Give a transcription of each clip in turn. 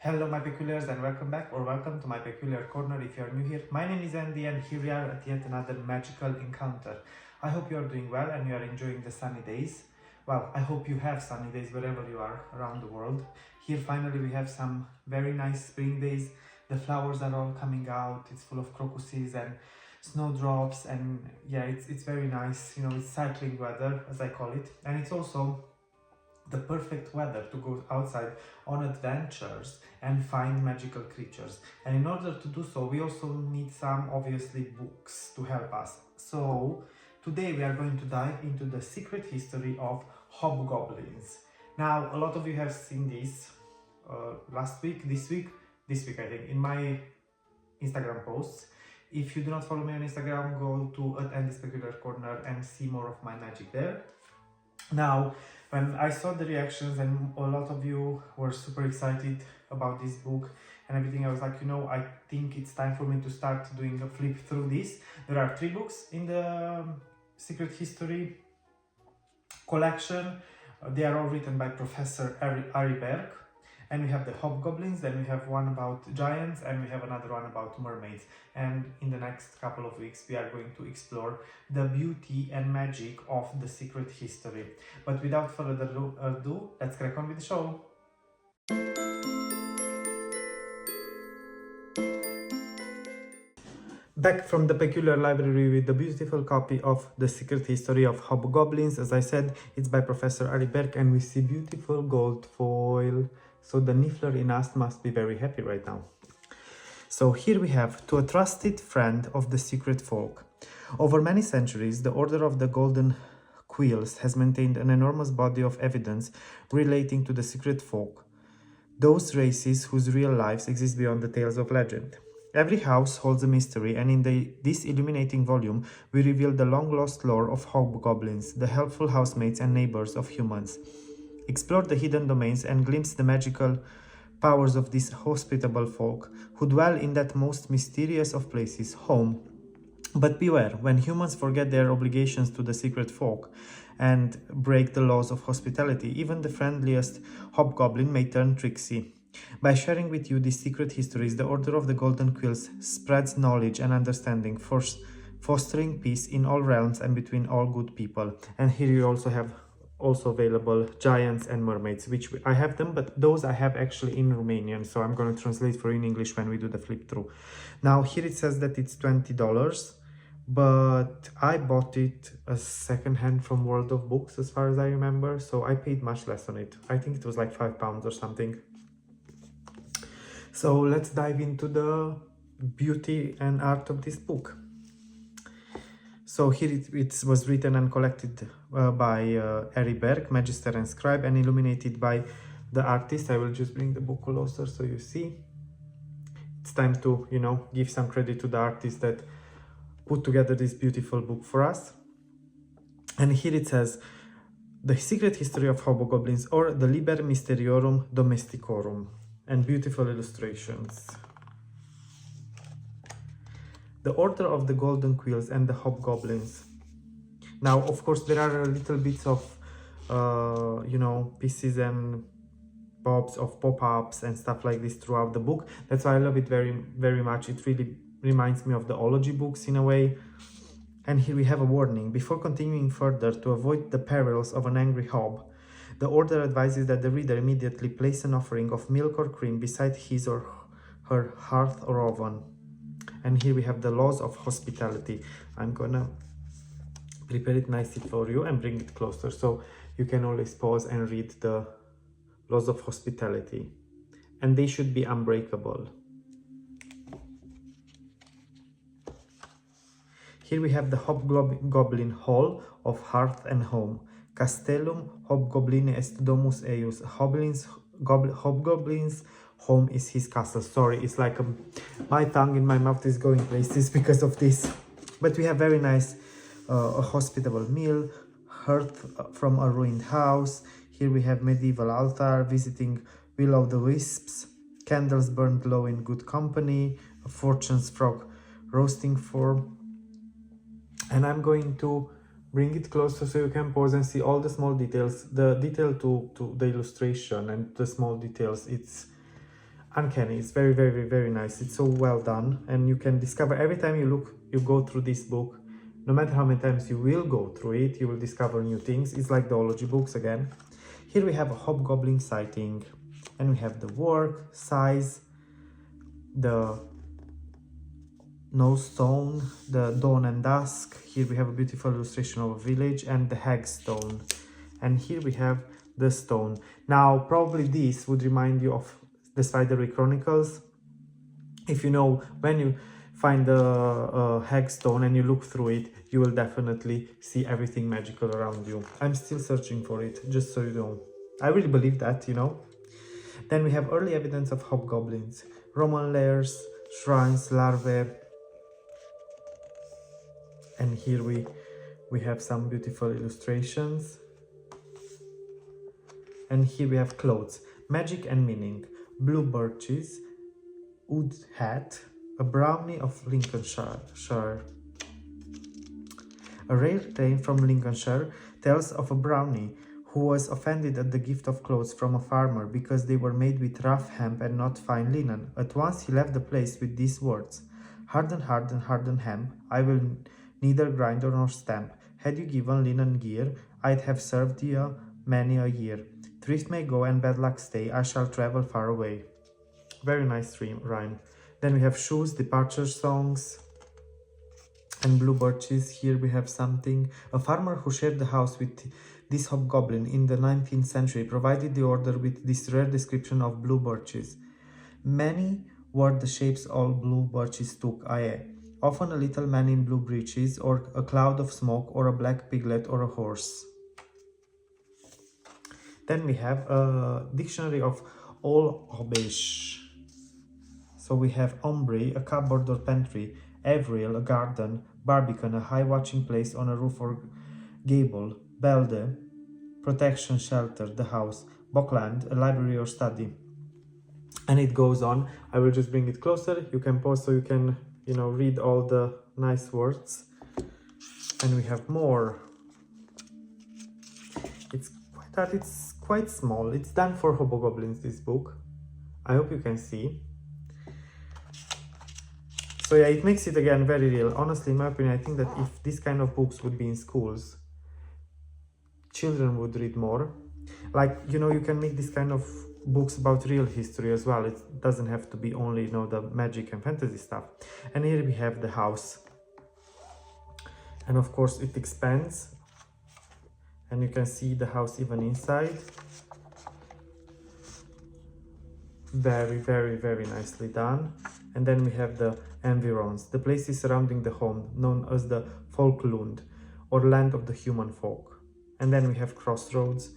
Hello my peculiars and welcome back or welcome to my peculiar corner if you're new here. My name is Andy and here we are at yet another magical encounter. I hope you're doing well and you are enjoying the sunny days. Well, I hope you have sunny days wherever you are around the world. Here finally we have some very nice spring days. The flowers are all coming out, it's full of crocuses and snowdrops and yeah, it's very nice. You know, it's cycling weather as I call it, and it's also the perfect weather to go outside on adventures and find magical creatures. And in order to do so, we also need some obviously books to help us. So today we are going to dive into the secret history of hobgoblins. Now, a lot of you have seen this last week, this week I think, in my Instagram posts. If you do not follow me on Instagram, go to @andyspecularcorner and see more of my magic there. Now, when I saw the reactions and a lot of you were super excited about this book and everything, I was like, you know, I think it's time for me to start doing a flip through this. There are 3 books in the Secret History collection. They are all written by Professor Ari Berg. And we have the Hobgoblins, then we have one about giants, and we have another one about mermaids. And in the next couple of weeks, we are going to explore the beauty and magic of the secret history. But without further ado, let's crack on with the show. Back from the Peculiar Library with the beautiful copy of The Secret History of Hobgoblins. As I said, it's by Professor Ari Berg, and we see beautiful gold foil. So the Niffler in us must be very happy right now. So here we have, to a trusted friend of the secret folk. Over many centuries, the Order of the Golden Quills has maintained an enormous body of evidence relating to the secret folk, those races whose real lives exist beyond the tales of legend. Every house holds a mystery, and in this illuminating volume, we reveal the long-lost lore of hobgoblins, the helpful housemates and neighbors of humans. Explore the hidden domains and glimpse the magical powers of these hospitable folk who dwell in that most mysterious of places, home. But beware, when humans forget their obligations to the secret folk and break the laws of hospitality, even the friendliest hobgoblin may turn tricksy. By sharing with you these secret histories, the Order of the Golden Quills spreads knowledge and understanding, fostering peace in all realms and between all good people. And here you also have available giants and mermaids, which I have them, but those I have actually in Romanian, so I'm going to translate for you in English when we do the flip through. Now here it says that it's $20, but I bought it as secondhand from World of Books as far as I remember, so I paid much less on it. I think it was like £5 or something. So let's dive into the beauty and art of this book. So here it was written and collected by Ari Berg, Magister and Scribe, and illuminated by the artist. I will just bring the book closer so you see. It's time to, you know, give some credit to the artist that put together this beautiful book for us. And here it says, The Secret History of Hobgoblins, or the Liber Mysteriorum Domesticorum, and beautiful illustrations. The Order of the Golden Quills and the Hobgoblins. Now, of course, there are little bits of, you know, pieces and bobs of pop-ups and stuff like this throughout the book. That's why I love it very, very much. It really reminds me of the ology books in a way. And here we have a warning. Before continuing further, to avoid the perils of an angry hob, the Order advises that the reader immediately place an offering of milk or cream beside his or her hearth or oven. And here we have the laws of hospitality. I'm gonna prepare it nicely for you and bring it closer so you can always pause and read the laws of hospitality. And they should be unbreakable. Here we have the Hobgoblin Hall of Hearth and Home. Castellum Hobgoblini est domus eius. Hobgoblin's home is his castle. Sorry, it's like my tongue in my mouth is going places because of this. But we have very nice a hospitable meal, hearth from a ruined house. Here we have medieval altar, visiting will-o'-the-wisps, candles burned low in good company, a fortune's frog roasting for. And I'm going to bring it closer so you can pause and see all the small details, the detail to the illustration and the small details. It's uncanny. It's very, very, very nice. It's so well done, and you can discover every time you go through this book, no matter how many times you will go through it, you will discover new things. It's like the ology books again. Here we have a hobgoblin sighting, and we have the work, size, the no stone, the dawn and dusk. Here we have a beautiful illustration of a village and the hag stone. And here we have the stone. Now, probably this would remind you of the Spidery Chronicles. If you know, when you find the hag stone and you look through it, you will definitely see everything magical around you. I'm still searching for it, just so you know. I really believe that, you know. Then we have early evidence of hobgoblins, Roman lairs, shrines, larvae. And here we have some beautiful illustrations. And here we have clothes, magic and meaning, blue birches, wood hat, a brownie of Lincolnshire. A rare tale from Lincolnshire tells of a brownie who was offended at the gift of clothes from a farmer because they were made with rough hemp and not fine linen. At once he left the place with these words: "Harden, harden, harden hemp, I will neither grind nor stamp. Had you given linen gear, I'd have served you many a year. Thrift may go and bad luck stay, I shall travel far away." Very nice rhyme. Then we have shoes, departure songs, and blue birches. Here we have something. A farmer who shared the house with this hobgoblin in the 19th century provided the order with this rare description of blue birches. Many were the shapes all blue birches took, i.e. often a little man in blue breeches, or a cloud of smoke, or a black piglet, or a horse. Then we have a dictionary of all Hobbish. So we have Ombry, a cupboard or pantry, Avril, a garden, Barbican, a high watching place on a roof or gable, Belde, protection, shelter, the house, Bockland, a library or study. And it goes on. I will just bring it closer. You can pause so you can, read all the nice words. And we have more. It's quite small. It's done for Hobgoblins, this book. I hope you can see. So yeah, it makes it again very real. Honestly, in my opinion, I think that if this kind of books would be in schools, children would read more. Like, you can make this kind of books about real history as well. It doesn't have to be only, the magic and fantasy stuff. And here we have the house. And of course it expands. And you can see the house even inside. Very, very, very nicely done. And then we have the environs, the places surrounding the home, known as the Folklund, or land of the human folk. And then we have crossroads.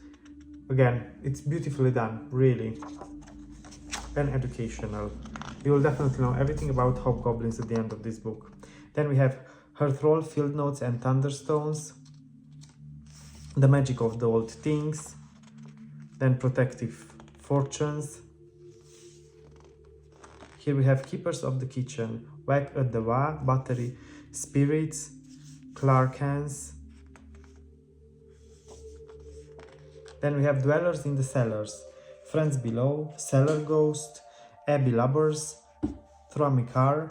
Again, it's beautifully done, really. And educational. You will definitely know everything about hobgoblins at the end of this book. Then we have Hearthrall, Field Notes and Thunderstones. The magic of the old things. Then protective fortunes. Here we have Keepers of the Kitchen, Whack at the Wa, Battery, Spirits, Clarkans. Then we have Dwellers in the Cellars, Friends Below, Cellar Ghost, Abbey Lubbers, Thrummy-Car.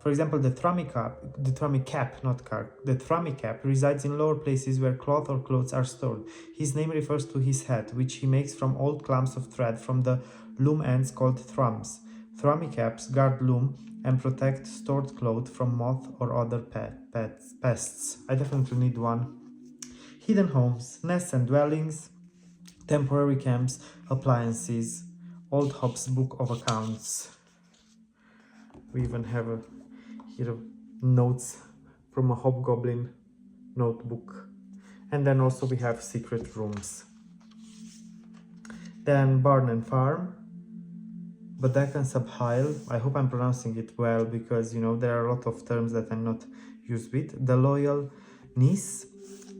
For example, the Thrummy-Cap resides in lower places where cloth or clothes are stored. His name refers to his hat, which he makes from old clumps of thread from the loom ends called thrums. Thrummy-Caps guard loom and protect stored clothes from moth or other pests. I definitely need one. Hidden homes, nests and dwellings, temporary camps, appliances, Old Hobbs Book of Accounts. We even have here notes from a hobgoblin notebook. And then also we have secret rooms. Then Barn and Farm, Badak Subhile. I hope I'm pronouncing it well, because there are a lot of terms that I'm not used with. The Loyal Niece.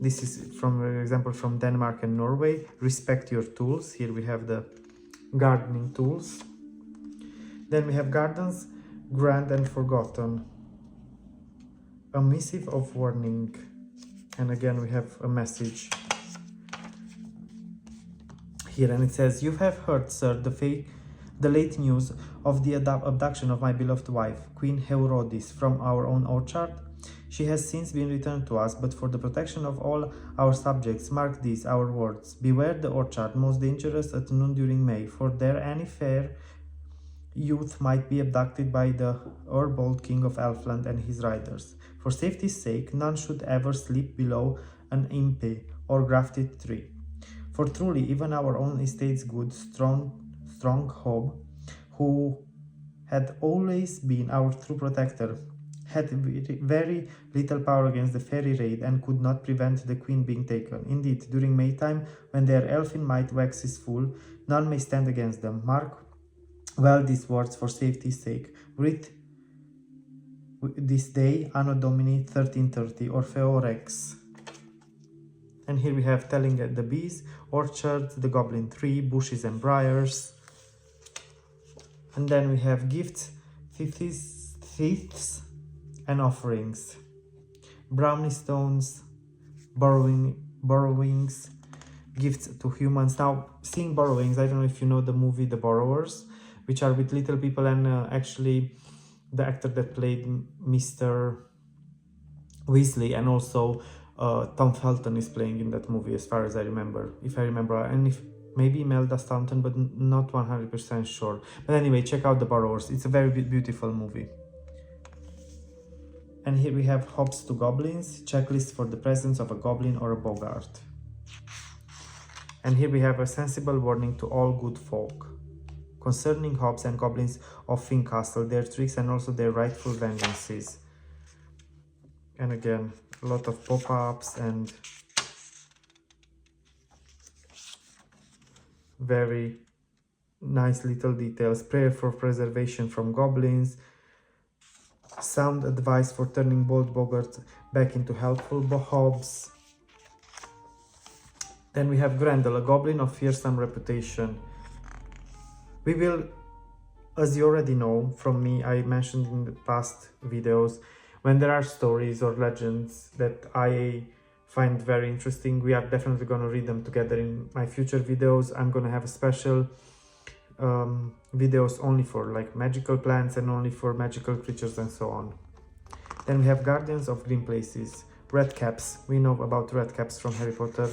This is from example from Denmark and Norway. Respect Your Tools. Here we have the gardening tools. Then we have Gardens, Grand and Forgotten. A missive of warning. And again we have a message here, and it says, "You have heard, sir, the The late news of the abduction of my beloved wife, Queen Herodis, from our own orchard. She has since been returned to us, but for the protection of all our subjects, mark these our words. Beware the orchard, most dangerous at noon during May, for there any fair youth might be abducted by the Urbold king of Elfland and his riders. For safety's sake, none should ever sleep below an impe or grafted tree. For truly, even our own estate's good, strong Hob, who had always been our true protector, had very little power against the fairy raid and could not prevent the queen being taken. Indeed, during Maytime, when their elfin might waxes full, none may stand against them. Mark well these words for safety's sake. Read this day, Anno Domini 1330, Orfeo Rex. And here we have telling the bees, orchards, the goblin tree, bushes and briars. And then we have gifts, thieves and offerings, brownie stones, borrowings, gifts to humans. Now, seeing borrowings, I don't know if you know the movie The Borrowers, which are with little people, and actually the actor that played Mr. Weasley and also Tom Felton is playing in that movie, as far as I remember, and if maybe Imelda Staunton, but not 100% sure. But anyway, check out The Borrowers. It's a very beautiful movie. And here we have Hobs to Goblins, checklist for the presence of a goblin or a boggart. And here we have a sensible warning to all good folk concerning hobs and goblins of Fincastle, their tricks and also their rightful vengeances. And again, a lot of pop-ups and very nice little details. Prayer for preservation from goblins. Sound advice for turning bold boggarts back into helpful hobs. Then we have Grendel, a goblin of fearsome reputation. We will, as you already know from me, I mentioned in the past videos, when there are stories or legends that I find very interesting, we are definitely going to read them together in my future videos. I'm going to have a special videos only for like magical plants and only for magical creatures and so on. Then we have Guardians of Green Places, Red Caps. We know about Red Caps from Harry Potter.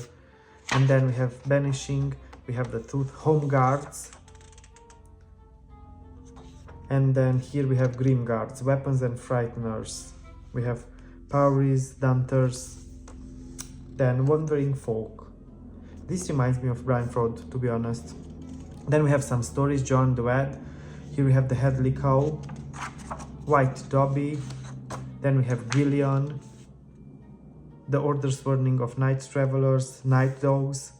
And then we have Banishing, we have the Tooth Home Guards. And then here we have Grim Guards, Weapons and Frighteners. We have Powries, Dunters, then Wandering Folk. This reminds me of Brian Froud, to be honest. Then we have some stories, John the Wed. Here we have the Headley Cow, White Dobby. Then we have Gillian, the Order's Warning of Night Travelers, Night Dogs.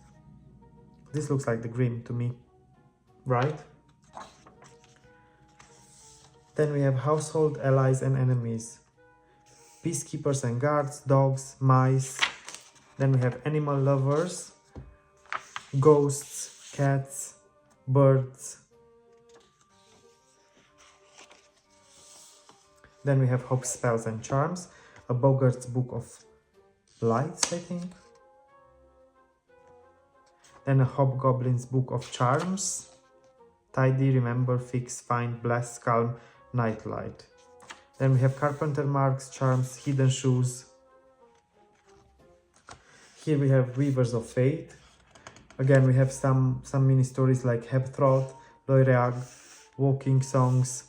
This looks like the Grimm to me, right? Then we have Household Allies and Enemies, Peacekeepers and Guards, Dogs, Mice. Then we have Animal Lovers, Ghosts, Cats, Birds. Then we have Hope Spells and Charms, a Boggart's Book of Lights, I think. Then a Hobgoblin's Book of Charms, Tidy, Remember, Fix, Find, Bless, Calm, Nightlight. Then we have Carpenter Marks, Charms, Hidden Shoes. Here we have Weavers of Fate. Again, we have some mini stories like Hebthroth, Loireag, Walking Songs,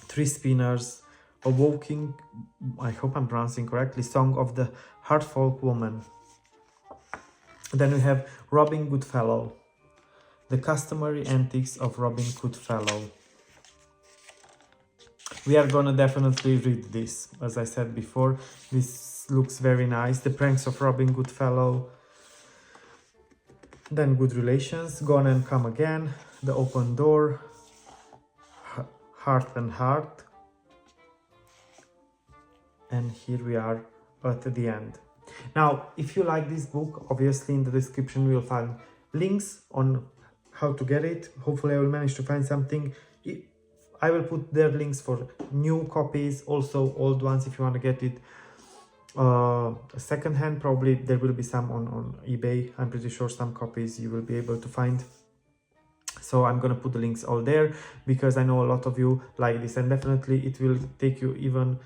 Tree Spinners, a Walking, I hope I'm pronouncing correctly, Song of the Heartfolk Woman. Then we have Robin Goodfellow, the customary antics of Robin Goodfellow. We are gonna definitely read this, as I said before. This looks very nice. The Pranks of Robin Goodfellow. Then Good Relations, Gone and Come Again, The Open Door, Heart and Heart. And here we are at the end. Now, if you like this book, obviously in the description you will find links on how to get it. Hopefully I will manage to find something. I will put their links for new copies, also old ones if you want to get it second hand. Probably there will be some on eBay. I'm pretty sure some copies you will be able to find. So I'm gonna put the links all there because I know a lot of you like this, and definitely it will take you even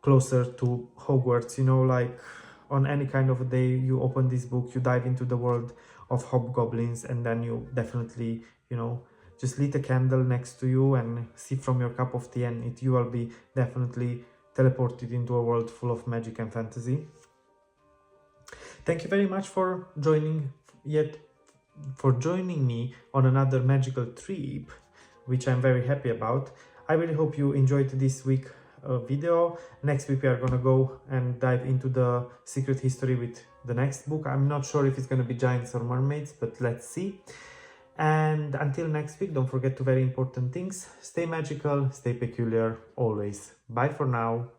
closer to Hogwarts. You know, like on any kind of a day you open this book, you dive into the world of hobgoblins, and then you definitely, you know, just lit a candle next to you and sip from your cup of tea, and you will be definitely teleported into a world full of magic and fantasy. Thank you very much for joining me on another magical trip, which I'm very happy about. I really hope you enjoyed this week video. Next week we are gonna go and dive into the secret history with the next book. I'm not sure if it's gonna be giants or mermaids, but let's see. And until next week, don't forget two very important things: stay magical, stay peculiar, always. Bye for now.